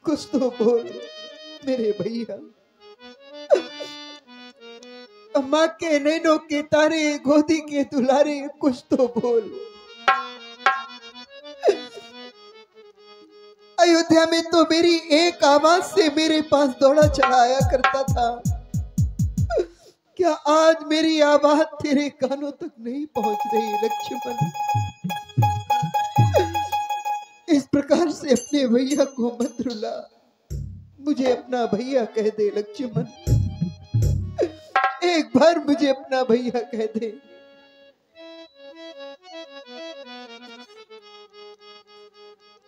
कुछ तो बोल मेरे भैया। अम्मा के नैनों के तारे, गोदी के दुलारे, कुछ तो बोल। अयोध्या में तो मेरी एक आवाज से मेरे पास दौड़ा चला आया करता था, क्या आज मेरी आवाज तेरे कानों तक नहीं पहुंच रही लक्ष्मण? इस प्रकार से अपने भैया को मत रुला, मुझे अपना भैया कह दे लक्ष्मण, एक बार मुझे अपना भैया कह दे।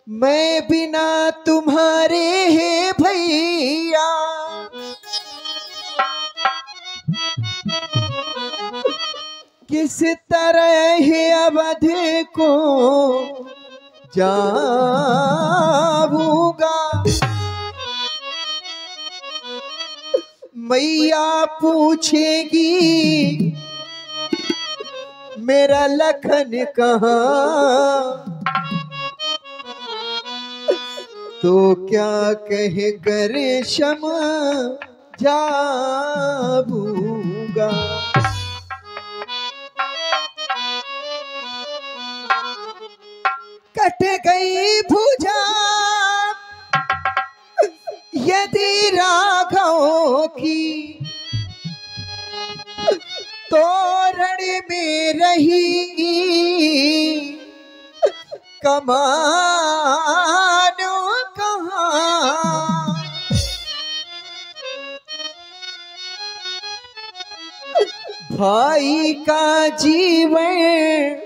मैं बिना तुम्हारे है भैया किस तरह है अवध को जाऊंगा। मैया पूछेगी मेरा लखन कहाँ, तो क्या कह कर क्षमा जाऊंगा। कट गई भुजा यदि राघव की, तोरण में रही कमानो कहाँ। भाई का जीवन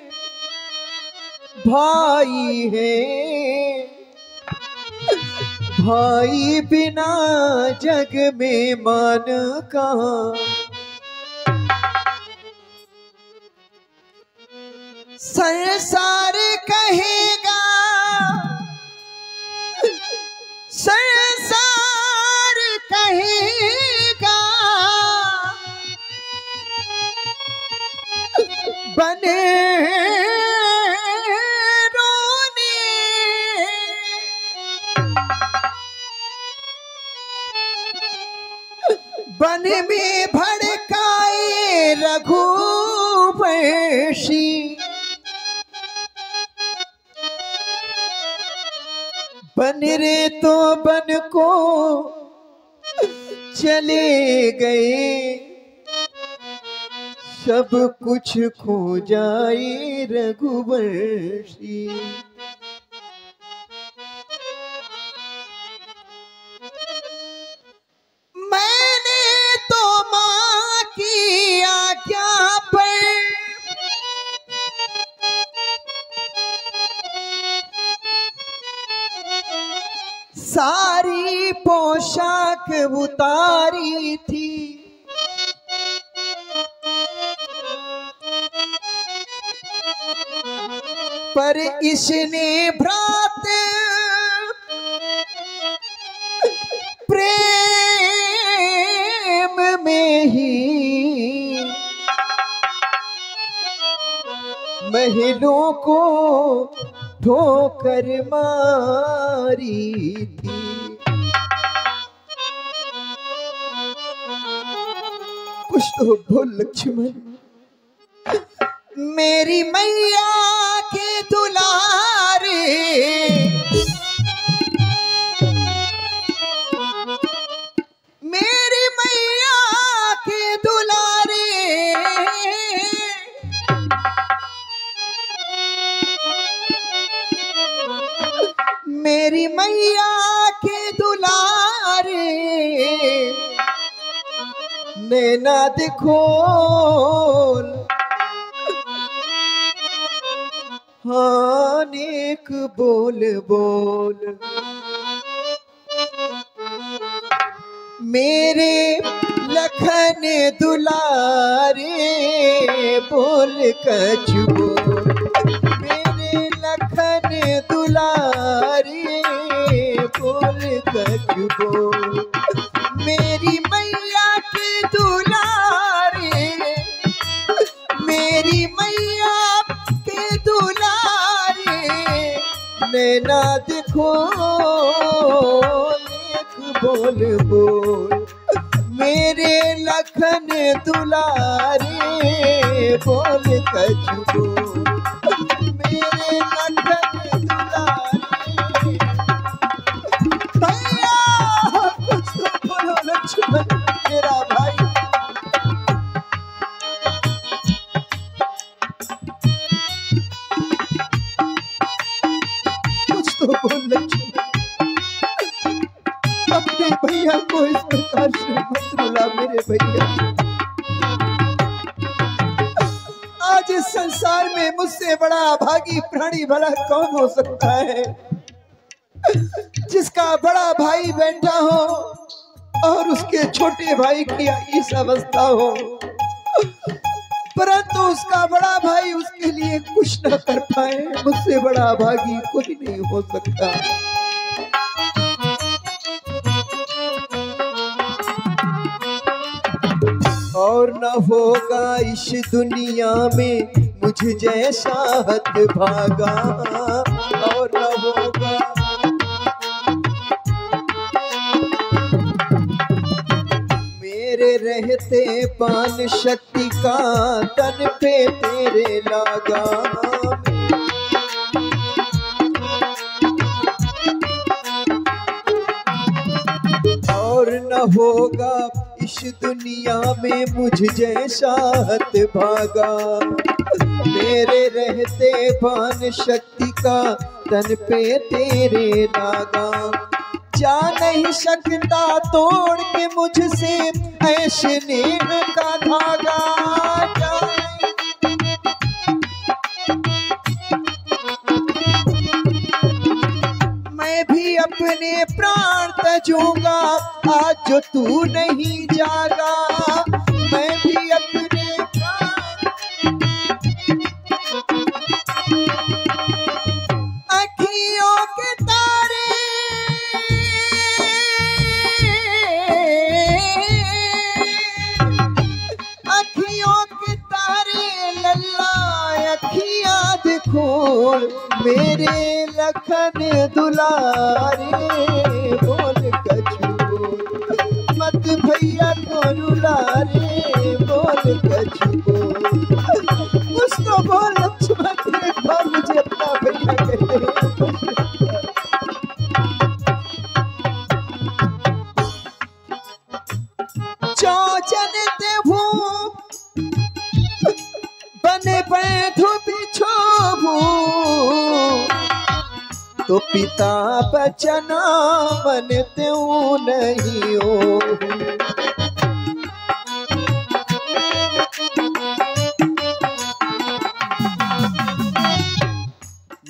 भाई है, भाई बिना जग में मान कहाँ। संसार कहेगा, संसार कहेगा, बने रोने बन में भड़काए रघुवंशी। बन रे तो बन को चले गए, सब कुछ खो जाए रघुवंशी। मैंने तो माँ की आज्ञा पर सारी पोशाक उतारी थी, पर इसने भ्रात प्रेम में ही महलों को ठोकर मारी थी। कुछ तो बोल लक्ष्मण। मेरी मैया के दुलारे, मेरी मैया के दुलारे, मेरी मैया के दुलारे, नैना देखोल हाँ नेक बोल बोल। मेरे लखन दुलारे बोल कछु बोल, मेरे लखन दुलारे बोल कछु बोल। मेरी मैया के दुलारे, मेरी मैया के दुलारे, नैना देखो बोल बोल मेरे लखन दुलारे बोल कछु बोल मेरे लखन दुलारे। भैया कुछ तो बोलो लक्ष्मण मेरा भाई। कुछ तो बोल लक्ष्मण, अपने भैया को इस प्रकार से मत रुला मेरे भैया। आज इस संसार में मुझसे बड़ा अभागी प्राणी भला कौन हो सकता है, जिसका बड़ा भाई बैठा हो और उसके छोटे भाई की इस अवस्था हो, परंतु उसका बड़ा भाई उसके लिए कुछ न कर पाए। मुझसे बड़ा अभागी कोई नहीं हो सकता। और न होगा इस दुनिया में मुझ जैसा हतभागा, और न होगा मेरे रहते पान शक्ति का तन पे तेरे लगा। और न होगा इस दुनिया में मुझ जैसा हतभागा, मेरे रहते पान शक्ति का तन पे तेरे लागा। जा नहीं सकता तोड़ के मुझसे ऐसे नेह का धागा। मैं भी अपने प्राण तजूंगा आज जो तू नहीं जागा। मैं भी अपने प्राण अखियों के तारे लल्ला अखियां खोल मेरे लखन दुलारे बोल कछु बोल मत भैया को रुलारे बोल कछु बोल। कुछ तो बोल लक्ष्मण, एक बार मुझे अपना भैया कहते हैं। चौचन देवू बने बैठो बिछोभू तो पिता बचना मन त्यों नहीं हो।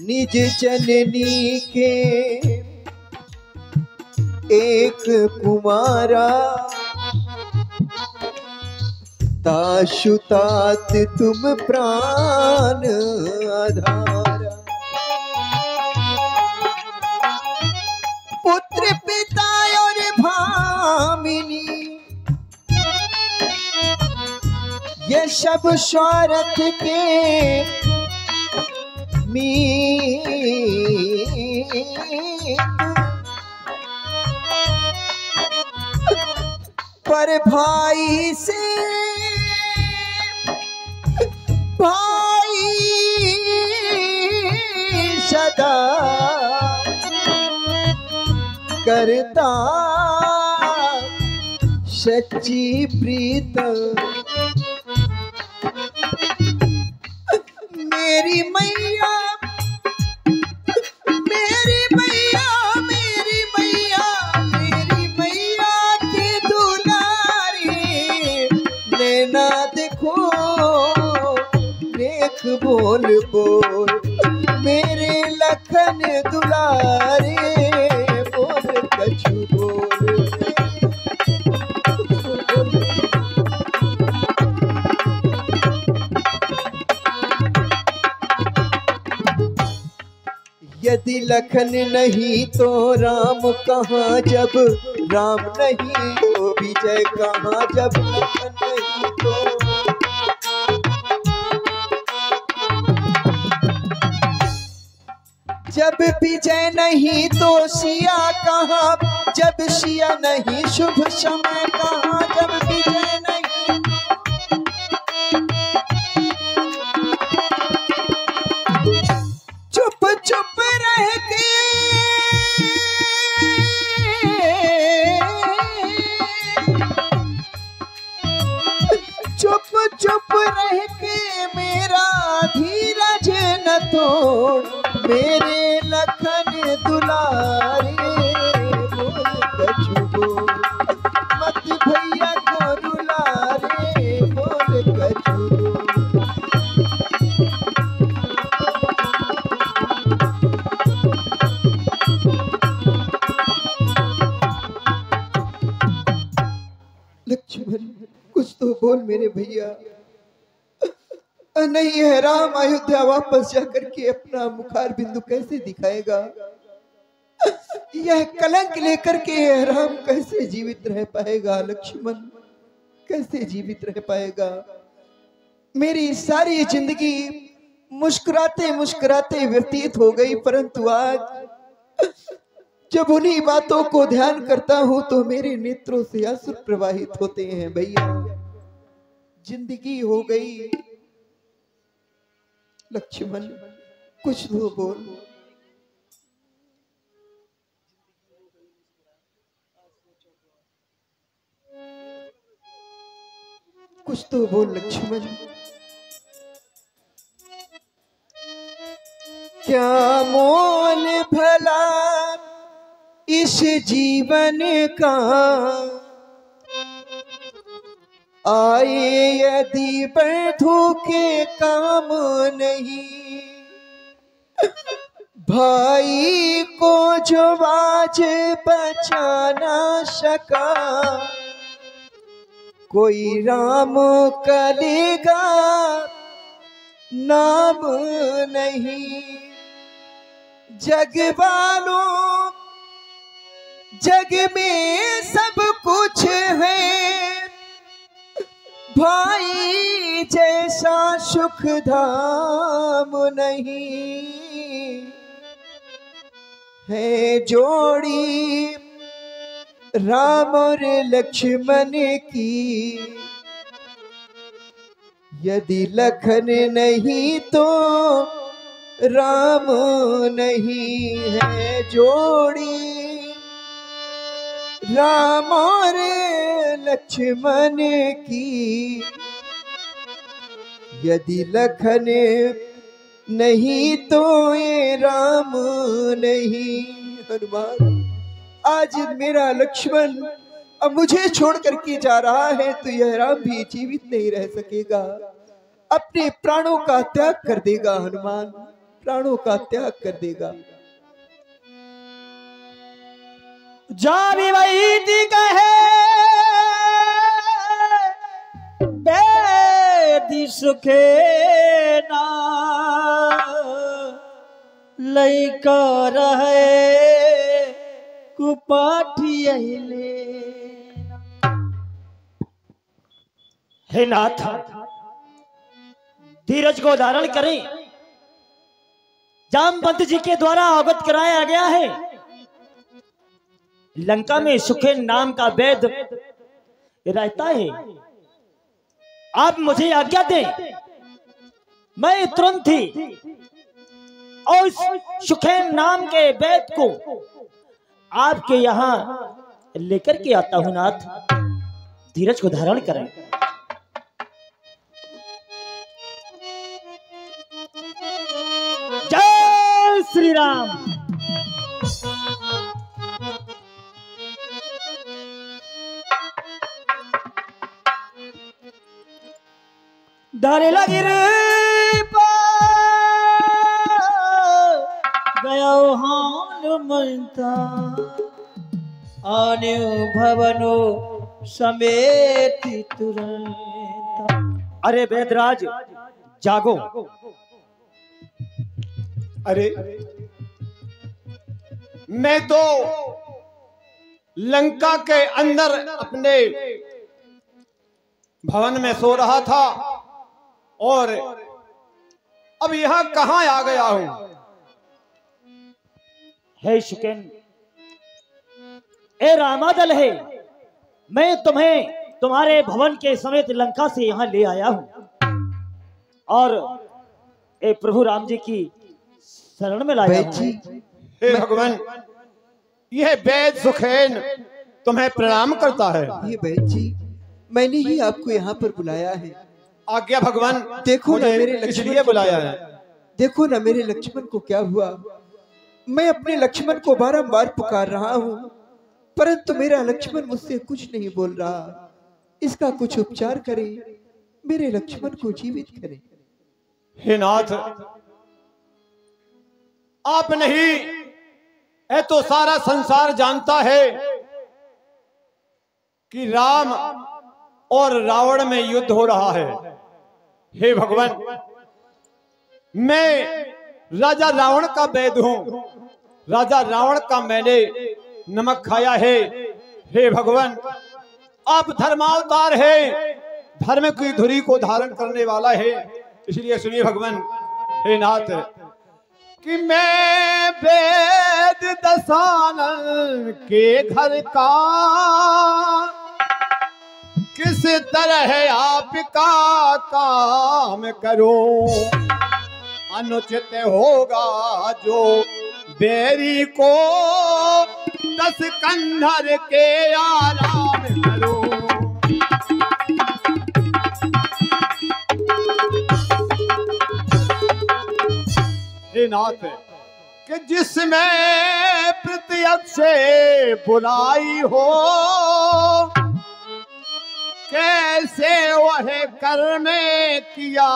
निज जननी के एक कुमारा ताशुतात तुम प्राण आधारा। पुत्र पिता और भामिनी ये सब स्वार्थ के मीत, पर भाई से भाई सदा करता सच्ची प्रीत। मेरी मैया मेरी मैया मेरी मैया मेरी मैया की दुलारी नैना देखो देख बोल बोल मेरे लखन दुलारे बोल कछु बोल। यदि लखन नहीं तो राम कहाँ, जब राम नहीं तो विजय कहाँ। जब लखन नहीं तो जब विजय नहीं तो सिया कहाँ। जब सिया नहीं शुभ समय कहाँ, जब विजय नहीं। चुप चुप रह के चुप चुप रह के मेरा धीरज न तोड़, मेरे लखन दुलारे बोल कछु बोल, मत भैया को दुलारे बोल कछु बोल। लक्ष्मण कुछ तो बोल मेरे भैया। नहीं है राम अयोध्या वापस जाकर के अपना मुखार बिंदु कैसे दिखाएगा? यह कलंक लेकर के राम कैसे जीवित रह पाएगा? लक्ष्मण कैसे जीवित रह पाएगा? मेरी सारी जिंदगी मुस्कुराते मुस्कुराते व्यतीत हो गई, परंतु आज जब उन्हीं बातों को ध्यान करता हूं तो मेरे नेत्रों से आंसू प्रवाहित होते हैं। भैया जिंदगी हो गई। लक्ष्मण कुछ तो बोल। कुछ तो बोल लक्ष्मण। क्या मोल भला इस जीवन का, आए यदि बंधु के काम नहीं, भाई को जो आज बचा ना सका, कोई राम करेगा नाम नहीं। जग वालों जग में सब कुछ है, भाई जैसा सुख धाम नहीं। है जोड़ी राम और लक्ष्मण की, यदि लखन नहीं तो राम नहीं। है जोड़ी राम और लक्ष्मण की, यदि लखन नहीं तो ये राम नहीं। हनुमान आज मेरा लक्ष्मण अब मुझे छोड़ करके जा रहा है तो यह राम भी जीवित नहीं रह सकेगा, अपने प्राणों का त्याग कर देगा। हनुमान प्राणों का त्याग कर देगा। जावी वही कहे बेदी सुखे ना, लइका रहे कुपाठी अहिले। हे नाथ धीरज को धारण करें। जामवंत जी के द्वारा अवगत कराया गया है लंका में सुखेन नाम का वेद रहता है। आप मुझे आज्ञा दें, मैं तुरंत ही और सुखेन नाम के वेद को आपके यहाँ लेकर के आता हूं। नाथ धीरज को धारण करें। जय श्री राम। दारे लगिर गया हनुमंता, आने भवनो समेत तुरंत। अरे वेदराज जागो। अरे मैं तो लंका के अंदर अपने भवन में सो रहा था और अब यहाँ कहाँ आ गया हूँ? हे सुकेन, ए रामादल है, मैं तुम्हें तुम्हारे भवन के समेत लंका से यहाँ ले आया हूँ और ए प्रभु राम जी की शरण में लाया हूँ। हे भगवान, यह वैद सुखेन तुम्हें प्रणाम करता है। ये बैद जी, मैंने ही आपको यहाँ पर बुलाया है। आज्ञा भगवान। देखो ना मेरे इसलिए बुलाया है। देखो ना मेरे लक्ष्मण को क्या हुआ। मैं अपने लक्ष्मण को बारंबार पुकार रहा हूँ, परंतु मेरा लक्ष्मण मुझसे कुछ नहीं बोल रहा। इसका कुछ उपचार करें, मेरे लक्ष्मण को जीवित करें। हे नाथ, आप नहीं है तो सारा संसार जानता है कि राम और रावण में युद्ध हो रहा है। हे भगवान, मैं राजा रावण का वैद हूं। राजा रावण का मैंने नमक खाया है। हे भगवान, आप धर्मावतार है, धर्म की धुरी को धारण करने वाला है। इसलिए सुनिए भगवान। हे नाथ, कि मैं वेद दसानन के घर का किस तरह आपका काम करूं। अनुचित होगा जो बेरी को 10 कंधर के आराम करूं। हे नाथ, कि जिसमें प्रत्यक्ष बुराई हो, कैसे वह कर्म किया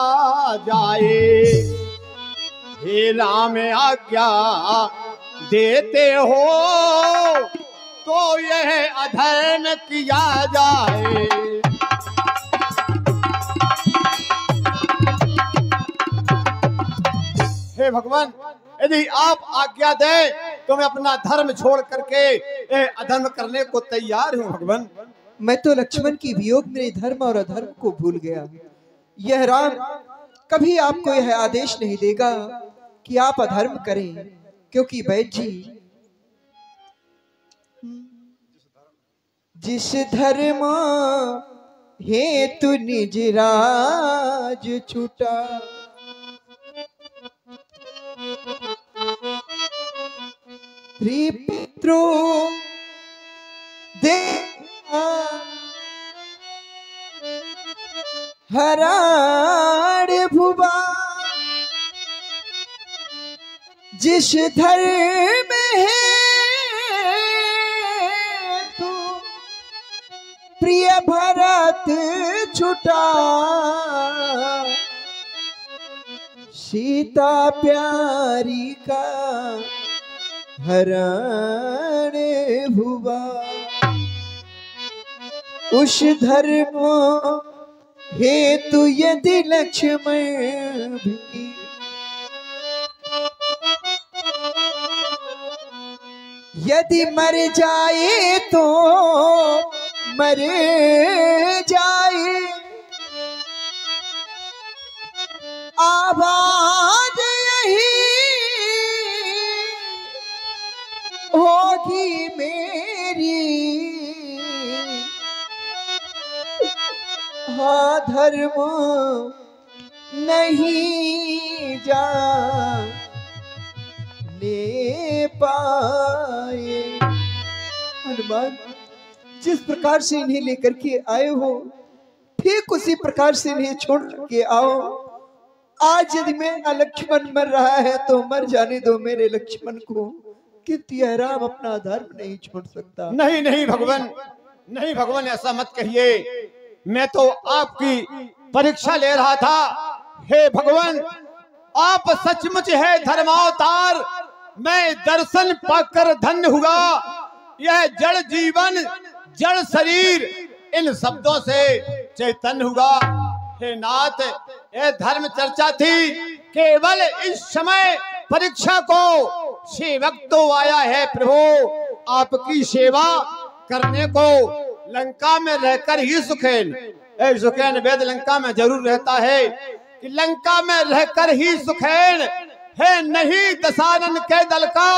जाए। हे राम आज्ञा देते हो तो यह अधर्म किया जाए। हे भगवान, यदि आप आज्ञा दे तो मैं अपना धर्म छोड़ करके अधर्म करने को तैयार हूँ। भगवान, मैं तो लक्ष्मण की वियोग में धर्म और अधर्म को भूल गया। यह राम कभी आपको यह आदेश नहीं देगा कि आप अधर्म करें, क्योंकि बैद जी, जिस धर्म हेतु निज राज छूटा, पितृ दे हराड़ भुवा, जिस धर्म है तू प्रिय भरत छुटा, सीता प्यारी का हरण भुवा। उस धर्म हेतु यदि लक्ष्मण भी यदि मर जाए तो मर जाए, आवाज यही होगी मेरी, हाँ धर्म नहीं जाने पाए। हनुमान, जिस प्रकार से इन्हें लेकर के आए हो, ठीक उसी प्रकार से इन्हें छोड़ के आओ। आज यदि मेरा लक्ष्मण मर रहा है तो मर जाने दो मेरे लक्ष्मण को, किंतु यह राम अपना धर्म नहीं छोड़ सकता। नहीं नहीं भगवान, नहीं भगवान, ऐसा मत कहिए। मैं तो आपकी परीक्षा ले रहा था। हे भगवान, आप सचमुच है धर्मावतार। मैं दर्शन पाकर धन्य हुआ। यह जड़ जीवन, जड़ शरीर, इन शब्दों से चैतन्य हुआ। हे नाथ, यह धर्म चर्चा थी। केवल इस समय परीक्षा को सेवक तो आया है प्रभु आपकी सेवा करने को। लंका में रहकर ही सुखेन, सुखेन वेद लंका में जरूर रहता है कि लंका में रहकर ही सुखेन है, नहीं दशानन के दल का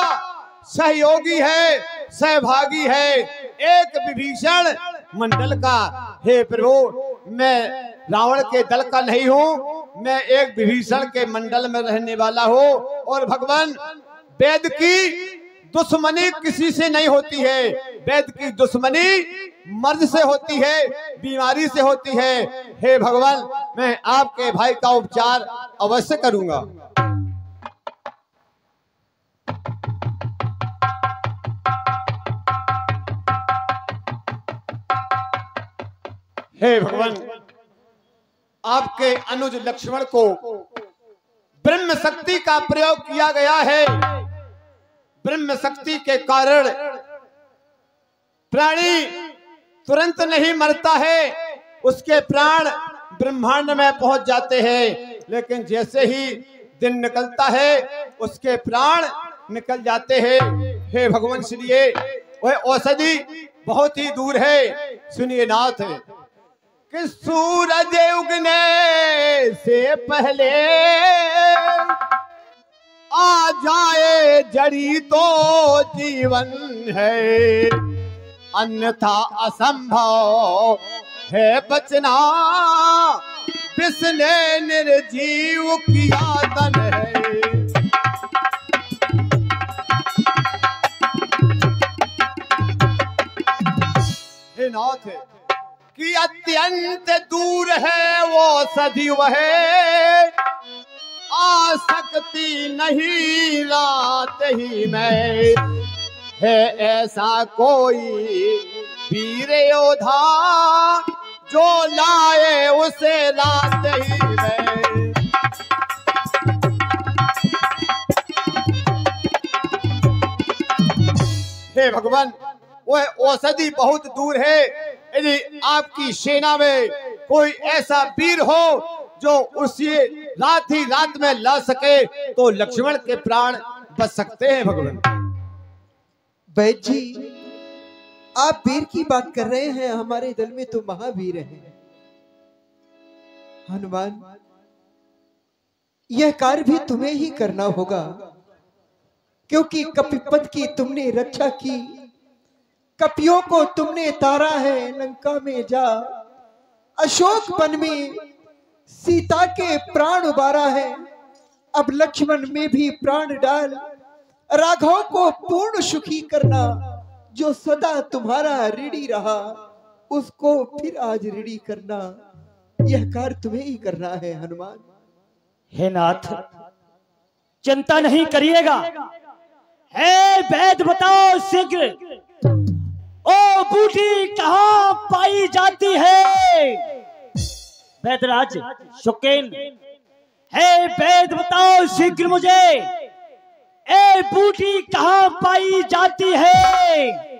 सहयोगी है। सहभागी है एक विभीषण मंडल का। हे प्रभु, मैं रावण के दल का नहीं हूँ, मैं एक विभीषण के मंडल में रहने वाला हूँ। और भगवान, वेद की दुश्मनी किसी से नहीं होती है, वेद की दुश्मनी मर्द से होती है, बीमारी से होती है। हे भगवान, मैं आपके भाई का उपचार अवश्य करूंगा। हे भगवान, आपके अनुज लक्ष्मण को ब्रह्म शक्ति का प्रयोग किया गया है। ब्रह्म शक्ति के कारण प्राणी तुरंत नहीं मरता है, उसके प्राण ब्रह्मांड में पहुंच जाते हैं, लेकिन जैसे ही दिन निकलता है उसके प्राण निकल जाते हैं। हे भगवान, सुनिए, वह औषधि बहुत ही दूर है। सुनिए नाथ, कि सूरज उगने से पहले आ जाए जड़ी तो जीवन है, अन्यथा असंभव है बचना, जिसने निर्जीव किया तन है। हे नाथ, कि अत्यंत दूर है वो सदैव है, आ सकती नहीं रात ही में, है ऐसा कोई वीर योद्धा जो लाए उसे रात ही में। हे भगवान, वह औषधि बहुत दूर है। यदि आपकी सेना में कोई ऐसा वीर हो जो उसी रात ही रात में ला सके तो लक्ष्मण के प्राण बच सकते हैं। भगवान वैद्य जी, आप वीर की बात कर रहे हैं, हमारे दल में तो महावीर हैं। हनुमान, यह कार्य भी तुम्हें ही करना होगा, क्योंकि कपिपद की तुमने रक्षा की, कपियों को तुमने तारा है। लंका में जा, अशोक वन में सीता के प्राण उबारा है, अब लक्ष्मण में भी प्राण डाल, राघव को पूर्ण सुखी करना। जो सदा तुम्हारा ऋणी रहा उसको फिर आज ऋणी करना, यह कार्य तुम्हें ही करना है हनुमान। हे नाथ, चिंता नहीं करिएगा। हे वैद्य, बताओ शीघ्र, ओ बूटी कहाँ पाई जाती है? वैद्यराज शुकेन, हे वैद्य, बताओ शीघ्र मुझे, ए बूटी कहाँ पाई जाती है?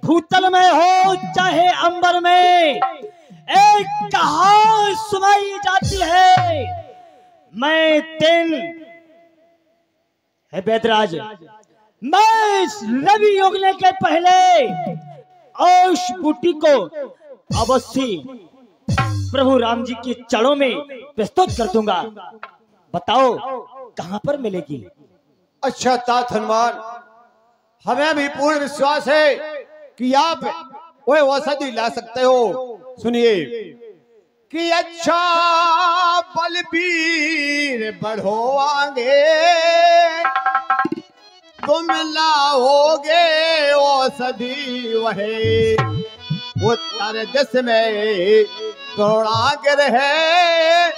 भूतल में हो चाहे अंबर में, ए कहाँ सुनाई जाती है? मैं दिन, हे वैद्यराज, मैं रवि उगने के पहले उस बूटी को अवश्य प्रभु राम जी की चरणों में प्रस्तुत कर दूंगा। बताओ कहां पर मिलेगी? अच्छा तात हनुमान, हमें भी पूर्ण विश्वास है कि आप वह औषधि ला सकते हो। सुनिए, कि अच्छा बलबीर बढ़ो आगे, तुम लाओगे औषधि वही, उत्तर दिश में द्रोणागिर है,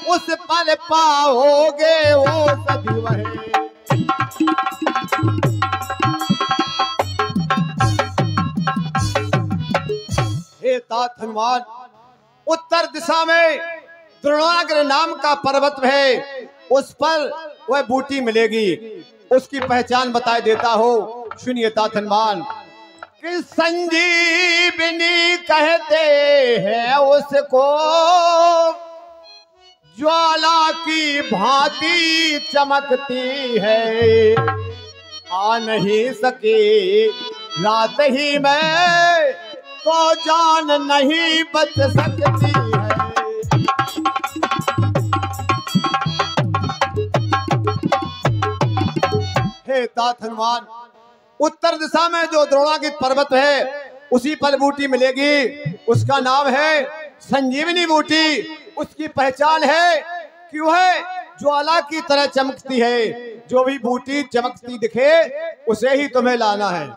उस पर पाओगे औषधि वही। हे तात हनुमान, उत्तर दिशा में द्रोणागिर नाम का पर्वत है, उस पर वह बूटी मिलेगी। उसकी पहचान बताए देता हो। सुनिए तात हनुमान, कि संजीवनी कहते हैं उसको, ज्वाला की भांति चमकती है, आ नहीं सके रात ही में तो जान नहीं बच सकती है। हे तात हनुमान, उत्तर दिशा में जो द्रोणागित पर्वत है उसी पर बूटी मिलेगी। उसका नाम है संजीवनी बूटी। उसकी पहचान है कि वह ज्वाला की तरह चमकती है। जो भी बूटी चमकती दिखे उसे ही तुम्हें लाना है।